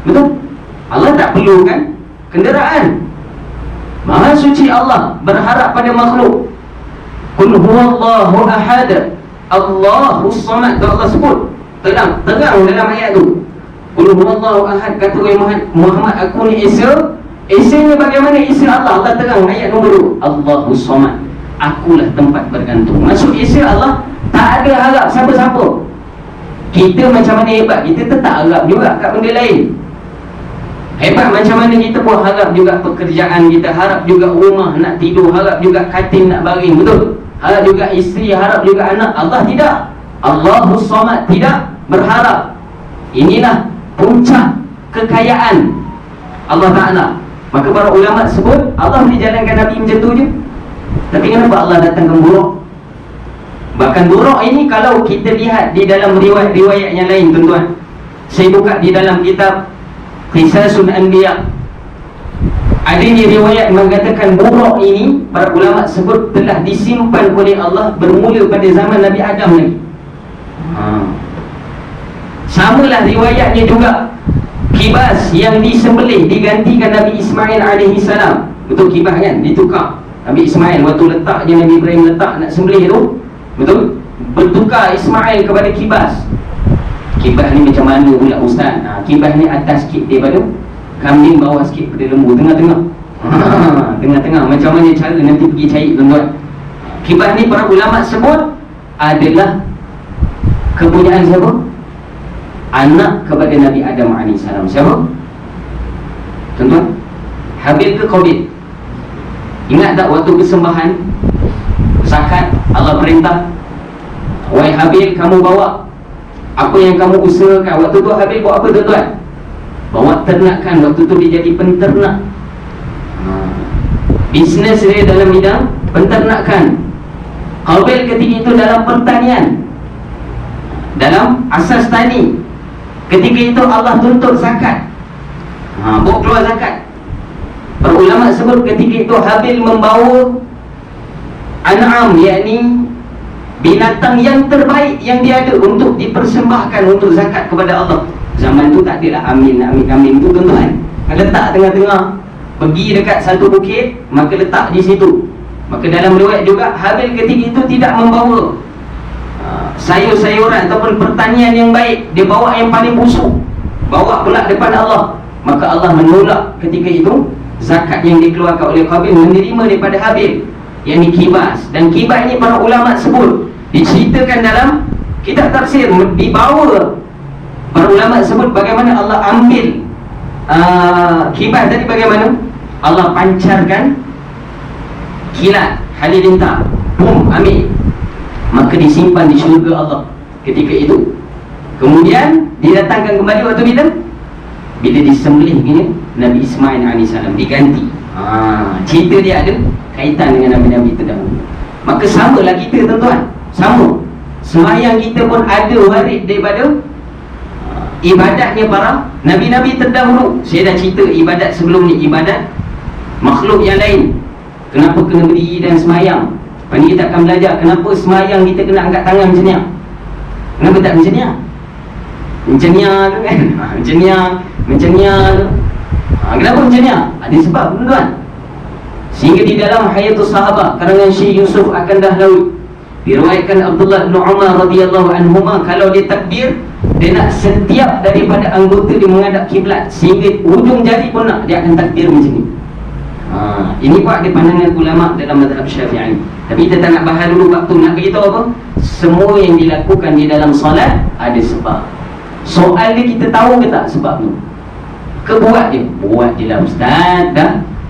Betul? Allah tak perlukan kenderaan. Maha suci Allah berharap pada makhluk. Qul huwallahu ahad, Allahus samad. Allah sebut terang dalam ayat tu. Qul huwallahu ahad, kata Muhammad, aku ni Esa. Esanya bagaimana Esa Allah? Allah terang ayat nombor 2. Allahus samad, akulah tempat bergantung. Maksud Esa Allah, tak ada harap siapa-siapa. Kita macam mana hebat, kita tetap harap juga kat benda lain. Hebat macam mana kita pun harap juga pekerjaan kita, harap juga rumah nak tidur, harap juga katil nak baring, betul? Harap juga isteri, harap juga anak. Allah tidak. Allahus samad, tidak berharap. Inilah puncak kekayaan Allah Ta'ala. Maka para ulama sebut Allah boleh jalankan Nabi macam tu je. Tapi kenapa Allah datangkan buruk? Bahkan buruk ini kalau kita lihat di dalam riwayat-riwayat yang lain, tuan-tuan. Saya buka di dalam kitab Qisasun Anbiya. Adanya riwayat mengatakan buruk ini para ulama sebut telah disimpan oleh Allah bermula pada zaman Nabi Adam lagi. Samalah riwayatnya juga. Kibas yang disembelih digantikan Nabi Ismail alaihi salam. Betul, kibas kan ditukar. Nabi Ismail waktu letak je Nabi Ibrahim letak nak sembelih tu, betul, bertukar Ismail kepada kibas. Kibas ni macam mana pula ustaz? Kibas ni atas sikit daripada kambing, bawah sikit pada lembu, tengah-tengah. Tengah-tengah. Macam mana cara nanti pergi cari, tuan-tuan. Kibas ni para ulama sebut adalah kepunyaan siapa? Anak kepada Nabi Adam AS. Siapa? Tuan-tuan, Habil ke Qabil? Ingat tak waktu persembahan zakat, Allah perintah, wahai Habil, kamu bawa apa yang kamu usahakan. Waktu tu Habil buat apa, tuan-tuan? Bawa ternakan. Waktu tu dia jadi penternak. Bisnes dia dalam bidang penternakan. Qabil ketika itu dalam pertanian, dalam asas tani. Ketika itu Allah tuntut zakat, bawa keluar zakat. Para ulama sebut ketika itu Habil membawa an'am, yakni binatang yang terbaik yang dia ada untuk dipersembahkan untuk zakat kepada Allah. Zaman tu tak adalah amin tu, tuan-tuan. Letak tengah-tengah, pergi dekat satu bukit, maka letak di situ. Maka dalam riwayat juga Habil ketika itu tidak membawa sayur-sayuran ataupun pertanian yang baik, dia bawa yang paling busuk, bawa pula depan Allah. Maka Allah menolak ketika itu zakat yang dikeluarkan oleh Qabil, menerima daripada Habil, yang ni kibas. Dan kibas ini para ulama sebut diceritakan dalam kitab tafsir, dibawa para ulama sebut bagaimana Allah ambil kibas tadi, bagaimana Allah pancarkan kilat halilintar, boom, ambil, maka disimpan di syurga Allah ketika itu. Kemudian didatangkan kembali waktu bila disembelih gini Nabi Ismail AS diganti. Cerita dia ada kaitan dengan Nabi-Nabi terdahulu. Maka samalah kita, tuan-tuan. Sama. Sembahyang kita pun ada waris daripada ibadatnya para Nabi-Nabi terdahulu. Saya dah cerita ibadat sebelum ni, ibadat makhluk yang lain. Kenapa kena berdiri dan sembahyang? Lepas ni kita akan belajar kenapa sembahyang kita kena angkat tangan macam ni. Kenapa tak macam ni? Macam ni tu kan? Macam ni tu. Kenapa macam ni? Ada sebab, tuan-tuan. Sehingga di dalam Hayatus Sahabah karangan Syekh Yusuf Akandahlawi, diriwayatkan Abdullah bin Umar radhiyallahu anhuma, kalau dia takbir, dia nak setiap daripada anggota dia menghadap kiblat, sehingga ujung jari pun nak, dia akan takbir macam ni. Ini buat di pandangan ulama dalam mazhab Syafi'i. Tapi kita tak nak bahas dulu waktu. Nak beritahu apa? Semua yang dilakukan di dalam solat ada sebab. Soal dia, kita tahu ke tak sebab tu? Kebuat dia? Buat je lah ustaz.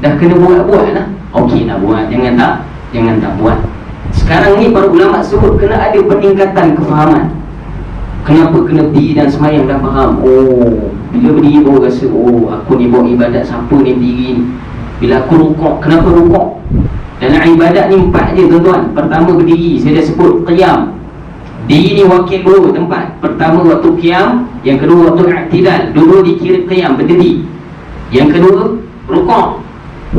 Dah kena buat lah. Okey nak buat, jangan tak buat. Sekarang ni para ulama sebut kena ada peningkatan kefahaman. Kenapa kena berdiri dan semayang, dah faham. Bila berdiri baru rasa, aku ni buat ibadat, siapa ni berdiri ni. Bila aku rukuk, kenapa rukuk? Dalam ibadat ni 4 je, tuan-tuan. Pertama berdiri, saya dah sebut qiyam. Diri ni wakil 2 tempat. Pertama waktu qiyam, yang kedua waktu i'tidal. Dua dikira qiyam, berdiri. Yang kedua rukuk,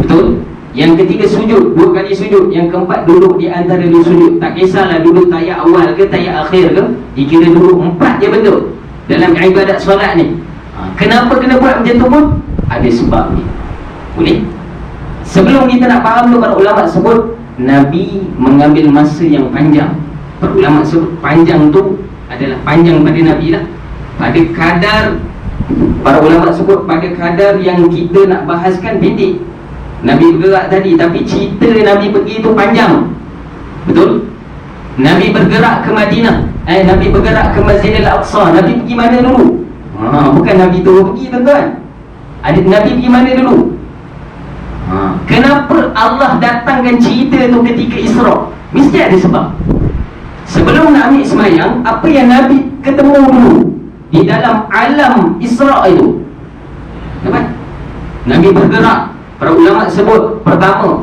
betul? Yang ketiga sujud, 2 kali sujud. Yang keempat duduk di antara 2 sujud. Tak kisahlah duduk tayat awal ke tayat akhir ke, dikira duduk 4 je bentuk dalam ibadat solat ni. Kenapa kena buat macam tu pun? Ada sebab ni. Boleh? Sebelum kita nak faham tu, para ulama sebut Nabi mengambil masa yang panjang. Para ulama sebut panjang tu adalah panjang pada Nabi lah, pada kadar, para ulama sebut pada kadar yang kita nak bahaskan pendek. Nabi bergerak tadi, tapi cerita Nabi pergi tu panjang. Betul? Nabi bergerak ke Madinah, Nabi bergerak ke Masjidil Aqsa. Nabi pergi mana dulu? Bukan Nabi tu pergi, tuan-tuan. Nabi pergi mana dulu? Kenapa Allah datangkan cerita tu ketika Isra? Mesti ada sebab. Sebelum nak ambil semayang, apa yang Nabi ketemu dulu di dalam alam Isra itu? Nampak? Nabi bergerak. Para ulama sebut, pertama,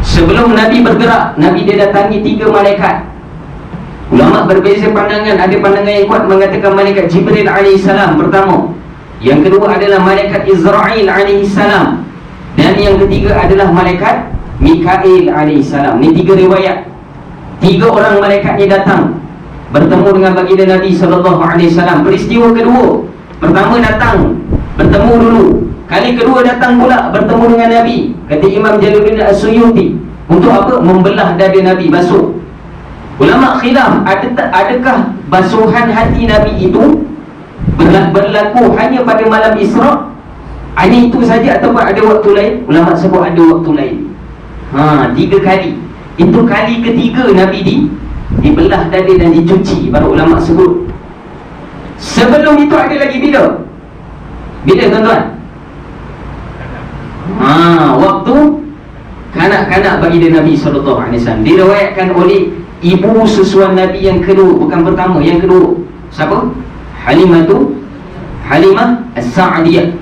sebelum Nabi bergerak, Nabi dia datangi 3 malaikat. Ulama berbeza pandangan. Ada pandangan yang kuat mengatakan malaikat Jibril alaihissalam pertama, yang kedua adalah malaikat Israel alaihissalam, dan yang ketiga adalah malaikat Mikail alaihissalam. Ini 3 riwayat. 3 orang malaikat ni datang bertemu dengan baginda Nabi SAW. Peristiwa kedua, pertama datang bertemu dulu, kali kedua datang pula bertemu dengan Nabi. Kata Imam Jalaluddin As-Suyuti, untuk apa? Membelah dada Nabi, basuh. Ulama khilaf, adakah basuhan hati Nabi itu berlaku hanya pada malam Isra', hanya itu saja, ataupun ada waktu lain? Ulama sebut ada waktu lain. 3 kali. Itu kali ketiga Nabi dibelah dada dan dicuci. Para ulama sebut sebelum itu ada lagi bila? Bila, tuan-tuan? Waktu kanak-kanak baginda Nabi SAW. Diriwayatkan oleh ibu susuan Nabi yang kedua, bukan pertama, yang kedua. Siapa? Halimah As-Sa'diyah.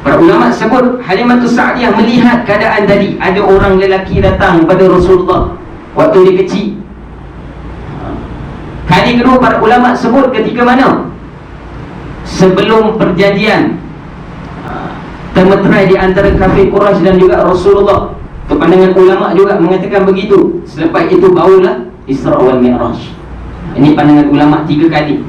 Para ulama sebut Halimah As-Sa'diyah melihat keadaan tadi. Ada orang lelaki datang pada Rasulullah waktu dia kecil. Kali kedua para ulama sebut ketika mana? Sebelum perjanjian termeterai di antara kafir Quraisy dan juga Rasulullah. Itu pandangan ulama juga mengatakan begitu. Selepas itu barulah Isra wal Mi'raj. Ini pandangan ulama 3 kali.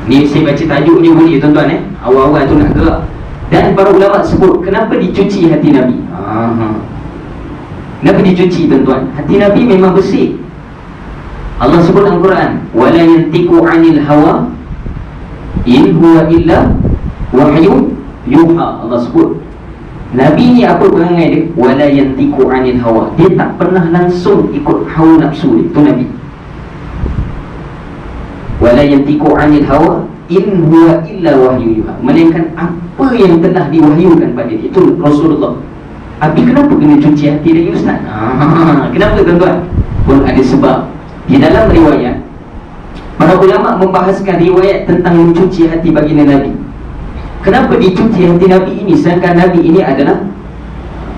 Ni saya baca tajuk ni boleh, tuan-tuan, awal-awal tu nak gerak. Dan para ulama sebut kenapa dicuci hati Nabi. Kenapa dicuci, tuan-tuan? Hati Nabi memang bersih. Allah sebut dalam Quran, wala yantiqu 'anil hawa in huwa illa wahyu yuha. Allah sebut Nabi ni apa perangai dia? Wala yantiqu 'anil hawa. Dia tak pernah langsung ikut hawa nafsu dia. Itu Nabi. Wala yantiqu 'anil hawa in huwa illa wahyu yuha. Melainkan apa yang telah diwahyukan pada dia. Itu Rasulullah. Tapi kenapa kena cuci hati lagi, Ustaz? Kenapa, tuan-tuan? Pun ada sebab. Di dalam riwayat, para ulama membahaskan riwayat tentang mencuci hati baginda Nabi. Kenapa dicuci hati Nabi ini, sedangkan Nabi ini adalah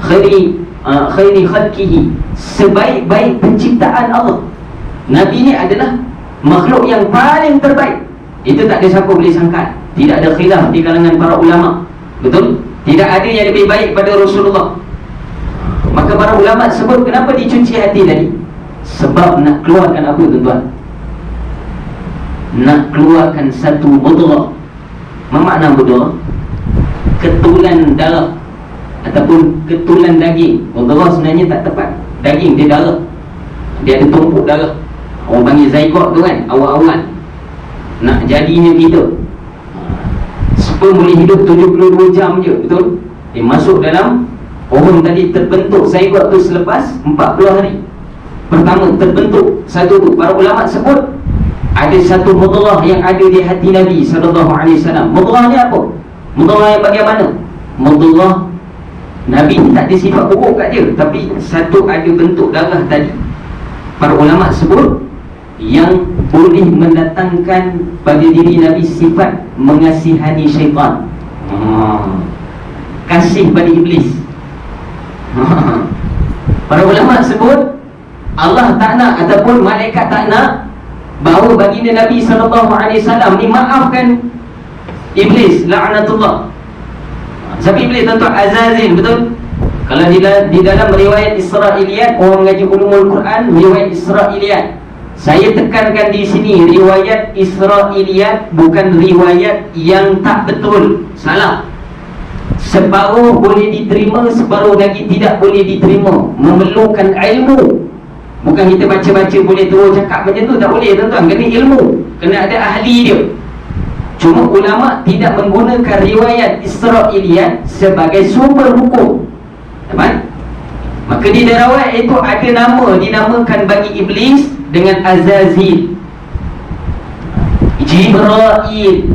khairi khalqihi, sebaik-baik penciptaan Allah. Nabi ini adalah makhluk yang paling terbaik. Itu tak ada siapa boleh sangka. Tidak ada khilaf di kalangan para ulama. Betul? Tidak ada yang lebih baik pada Rasulullah. Maka para ulama sebut kenapa dicuci hati tadi? Sebab nak keluarkan apa, tuan-tuan? Nak keluarkan satu mudghah. Apa makna mudghah? Ketulan darah ataupun ketulan daging. Mudghah sebenarnya tak tepat. Daging dia darah. Dia ada tumpuk darah. Orang panggil zygote tu kan, awal-awal nak jadinya kita. Sperm boleh hidup 72 jam je, betul? Dia masuk dalam orang tadi, terbentuk zygote tu selepas 40 hari. Pertama terbentuk satu tu. Para ulama sebut ada satu mudghah yang ada di hati Nabi SAW. Mudghah ni apa? Mudghah yang bagaimana? Mudghah Nabi ni tak ada sifat buruk kat dia, tapi satu ada bentuk darah tadi. Para ulama sebut yang boleh mendatangkan pada diri Nabi sifat mengasihani syaitan, kasih pada iblis. Para ulama sebut Allah tak nak, ataupun malaikat tak nak bahawa baginda Nabi SAW ni maafkan iblis, la'natullah. Siapa iblis, tuan-tuan? Azazil, betul? Kalau di dalam riwayat Israiliyat, orang mengaji ulumul Quran, riwayat Israiliyat, Saya tekankan di sini, riwayat Israiliyat bukan riwayat yang tak betul, salah. Separuh boleh diterima, separuh lagi tidak boleh diterima. Memerlukan ilmu. Bukan kita baca-baca boleh terus cakap macam tu, tak boleh tuan-tuan. Kena ilmu, kena ada ahli dia. Cuma ulama tidak menggunakan riwayat Israiliyat sebagai sumber hukum. Teman? Maka di darawat itu ada nama dinamakan bagi iblis dengan Azazil, Jibrail.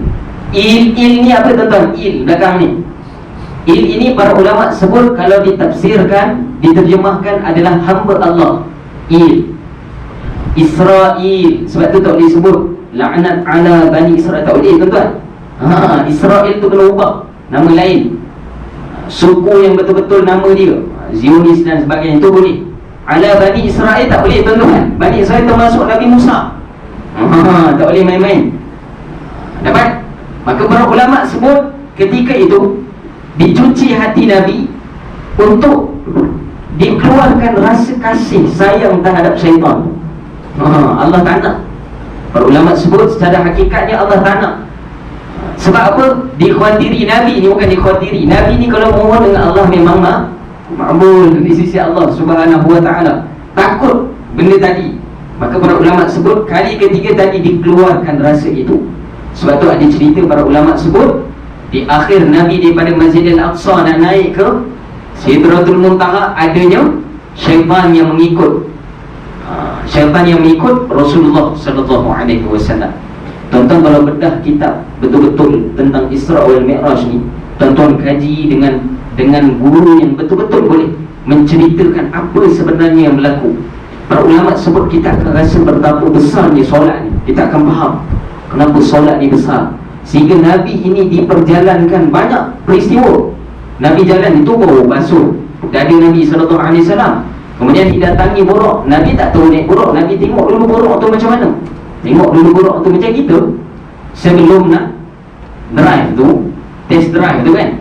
Il ni apa tuan-tuan? Il belakang ni. Il ini para ulama sebut kalau ditafsirkan, diterjemahkan adalah hamba Allah. Il Israel, sebab tu tak boleh sebut laknat ala Bani Israel, tak boleh tuan-tuan. Israel tu kena ubah nama lain, suku yang betul-betul nama dia Zionis dan sebagainya, itu boleh. Ala Bani Israel tak boleh tuan-tuan. Bani Israel termasuk Nabi Musa. Tak boleh main-main. Dapat? Maka para ulama sebut ketika itu dicuci hati Nabi untuk dikeluarkan rasa kasih sayang terhadap syaitan. Allah tak nak. Para ulama sebut secara hakikatnya Allah tak nak. Sebab apa? Dikhawatiri Nabi ni, bukan dikhawatiri. Nabi ni kalau mohon dengan Allah memang makbul di sisi Allah Subhanahu wa ta'ala. Takut benda tadi. Maka para ulama sebut kali ketiga tadi dikeluarkan rasa itu. Sebab tu ada cerita para ulama sebut di akhir Nabi daripada Masjid Al-Aqsa nak naik ke Sidratul Muntaha, adanya syaitan yang mengikut. Syaitan yang mengikut Rasulullah sallallahu alaihi wasallam. Tuan-tuan kalau bedah kitab betul-betul tentang Isra wal Mi'raj ni, tuan-tuan kaji dengan guru yang betul-betul boleh menceritakan apa sebenarnya yang berlaku. Para ulama sebut kita akan rasa betapa besarnya solat ni. Kita akan faham kenapa solat ni besar. Sehingga Nabi ini diperjalankan banyak peristiwa. Nabi jalan itu bau basuh dada Nabi SAW. Kemudian didatangi buruk. Nabi tak tahu naik buruk. Nabi tengok dulu buruk tu macam mana. Tengok dulu buruk tu macam kita. Sebelum nak drive tu, test drive tu kan,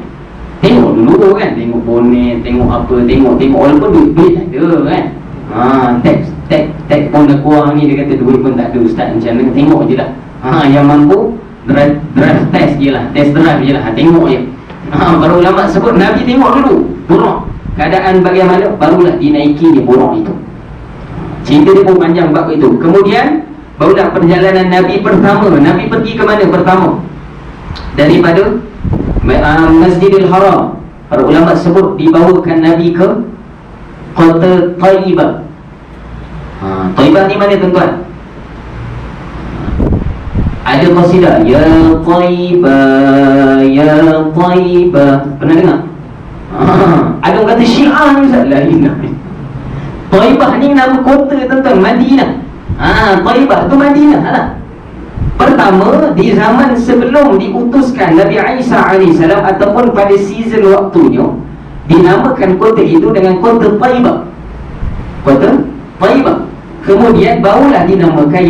tengok dulu kan. Tengok bonet, tengok apa, tengok walaupun duit tak ada kan. Tag pun dah kurang ni. Dia kata duit pun tak ada ustaz, macam mana. Tengok je lah. Yang mampu drive test je lah, test drive je lah. Tengok je. Para ulama sebut Nabi tengok dulu buruk keadaan bagaimana, barulah dinaiki dia buruk itu. Cerita dia pun panjang bab itu. Kemudian barulah perjalanan Nabi pertama. Nabi pergi ke mana pertama? Daripada Masjidil Haram. Para ulama sebut dibawakan Nabi ke kota Taibah. Taibah ni mana tuan-tuan? Ada qasidah ya Taibah, ya Taibah. Pernah dengar? Ada orang kata Syiah ni Ustaz. La ilaha. Taibah ni nama kota tuan-tuan, Madinah. Taibah tu Madinah lah. Pertama, di zaman sebelum diutuskan Nabi Isa AS ataupun pada season waktunya, dinamakan kota itu dengan kota Taibah. Kota Taibah. Kemudian barulah dinamakan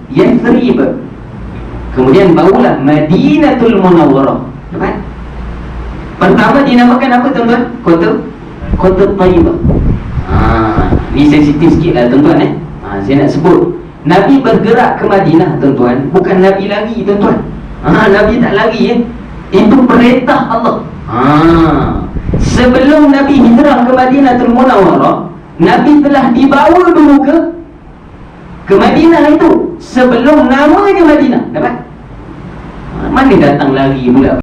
Yathrib. Kemudian barulah Madinatul Munawwarah. Dapat? Pertama dinamakan apa tuan-tuan? Kota Taibah. Ni sensitif sikit lah tuan-tuan saya nak sebut Nabi bergerak ke Madinah tuan-tuan, bukan Nabi lari tuan-tuan. Nabi tak lari itu perintah Allah. Sebelum Nabi hijrah ke Madinatul Munawwarah, Nabi telah dibawa dulu ke Madinah itu sebelum namanya Madinah. Dapat? Mana datang lari pula?